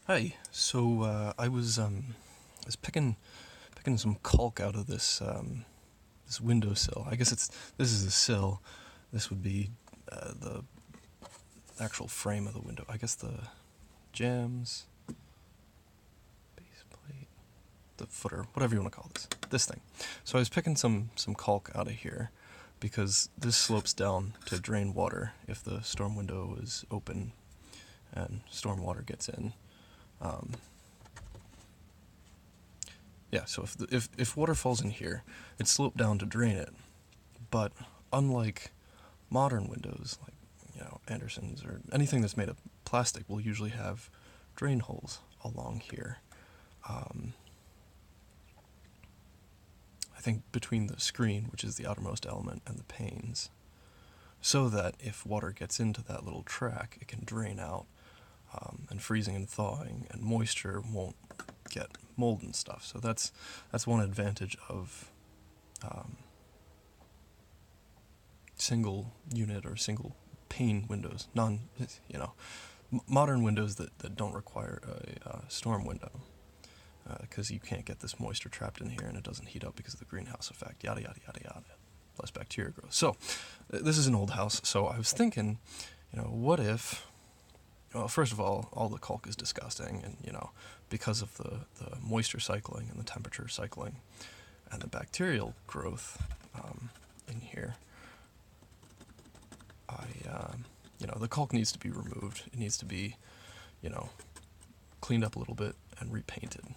Hi. I was picking some caulk out of this windowsill. I guess this is a sill. This would be the actual frame of the window. I guess the jambs, base plate, the footer, whatever you want to call this thing. So I was picking some caulk out of here because this slopes down to drain water if the storm window is open and storm water gets in. Yeah, so if water falls in here, it's sloped down to drain it. But unlike modern windows, like Anderson's or anything that's made of plastic, will usually have drain holes along here. I think between the screen, which is the outermost element, and the panes, so that if water gets into that little track, it can drain out, and freezing and thawing and moisture won't get mold and stuff. So that's one advantage of single unit or single pane windows, modern windows that don't require a storm window, because you can't get this moisture trapped in here and it doesn't heat up because of the greenhouse effect, yada yada yada yada. Less bacteria growth. So this is an old house, so I was thinking, what if, well, first of all the caulk is disgusting, and because of the moisture cycling and the temperature cycling and the bacterial growth in here, the caulk needs to be removed. It needs to be, cleaned up a little bit and repainted,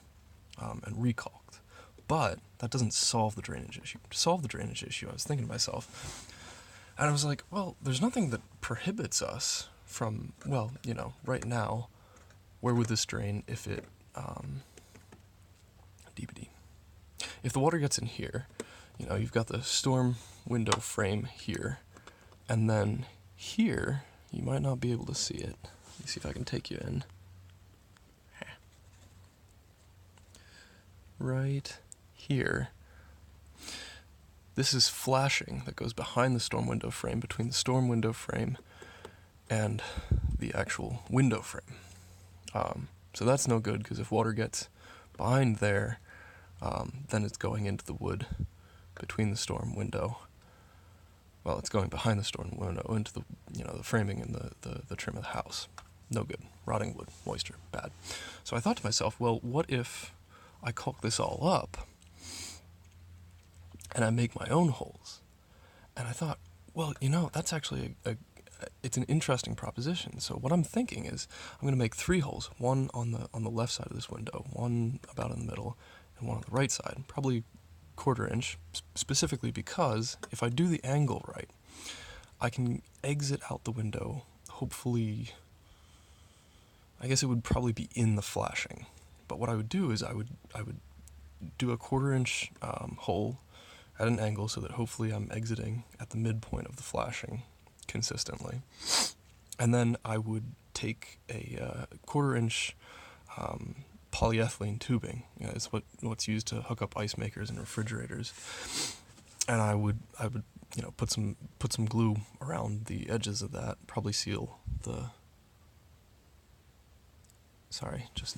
and recalked. But that doesn't solve the drainage issue. To solve the drainage issue, I was thinking to myself, and I was like, well, there's nothing that prohibits us from, right now, where would this drain if it, DBD. If the water gets in here, you've got the storm window frame here, and then here, you might not be able to see it. Let me see if I can take you in. Right here. This is flashing that goes behind the storm window frame, between the storm window frame and the actual window frame. So that's no good, because if water gets behind there, then it's going into the wood between the storm window. Well, it's going behind the storm window into the the framing and the trim of the house. No good. Rotting wood, moisture, bad. So I thought to myself, well, what if I caulk this all up and I make my own holes? And I thought, well, that's actually it's an interesting proposition. So what I'm thinking is I'm going to make 3 holes, one on the left side of this window, one about in the middle, and one on the right side, probably 1/4 inch, specifically because if I do the angle right, I can exit out the window, hopefully. I guess it would probably be in the flashing. But what I would do is I would do a 1/4 inch hole at an angle so that hopefully I'm exiting at the midpoint of the flashing consistently. And then I would take a 1/4 inch polyethylene tubing. It's what's used to hook up ice makers and refrigerators. And I would put some glue around the edges of that, probably seal the. Sorry, just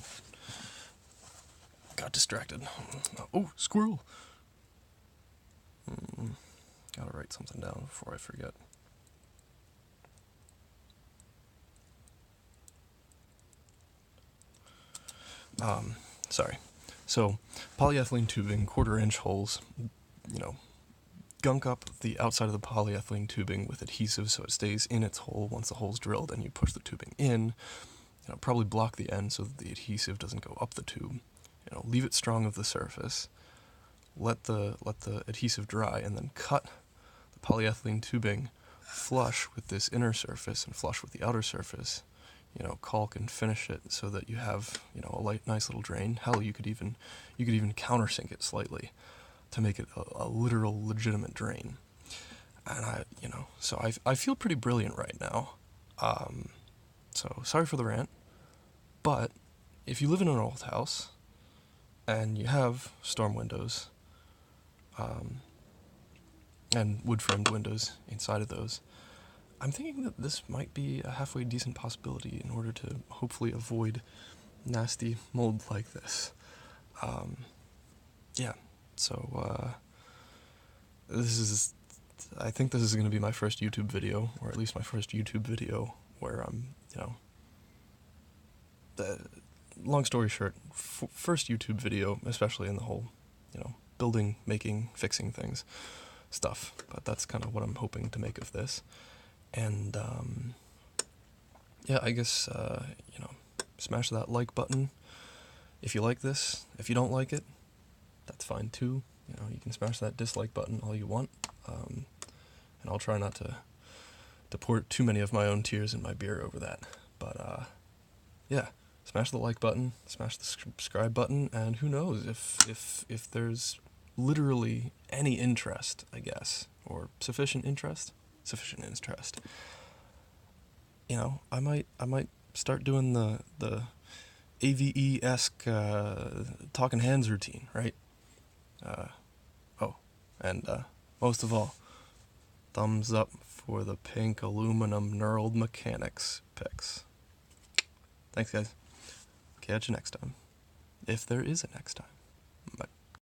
got distracted. Oh, squirrel! Gotta write something down before I forget. Sorry. So, polyethylene tubing, 1/4 inch holes, gunk up the outside of the polyethylene tubing with adhesive so it stays in its hole once the hole's drilled, and you push the tubing in. Probably block the end so that the adhesive doesn't go up the tube. Leave it strong of the surface. Let the adhesive dry, and then cut the polyethylene tubing flush with this inner surface and flush with the outer surface. Caulk and finish it so that you have a nice little drain. Hell, you could even countersink it slightly to make it a literal legitimate drain. And I feel pretty brilliant right now. So sorry for the rant, but if you live in an old house and you have storm windows, and wood-framed windows inside of those, I'm thinking that this might be a halfway decent possibility in order to hopefully avoid nasty mold like this. Yeah, so I think this is going to be my first YouTube video, or at least my first YouTube video where I'm, long story short, first YouTube video, especially in the whole, building, making, fixing things stuff. But that's kind of what I'm hoping to make of this. And, yeah, I guess, smash that like button if you like this. If you don't like it, that's fine too. You can smash that dislike button all you want. And I'll try not to pour too many of my own tears in my beer over that. But, yeah, smash the like button, smash the subscribe button, and who knows if there's literally any interest, I guess, or sufficient interest, I might start doing the AVE-esque talking hands routine, right? And most of all, thumbs up for the pink aluminum knurled mechanics picks. Thanks, guys. Catch you next time. If there is a next time.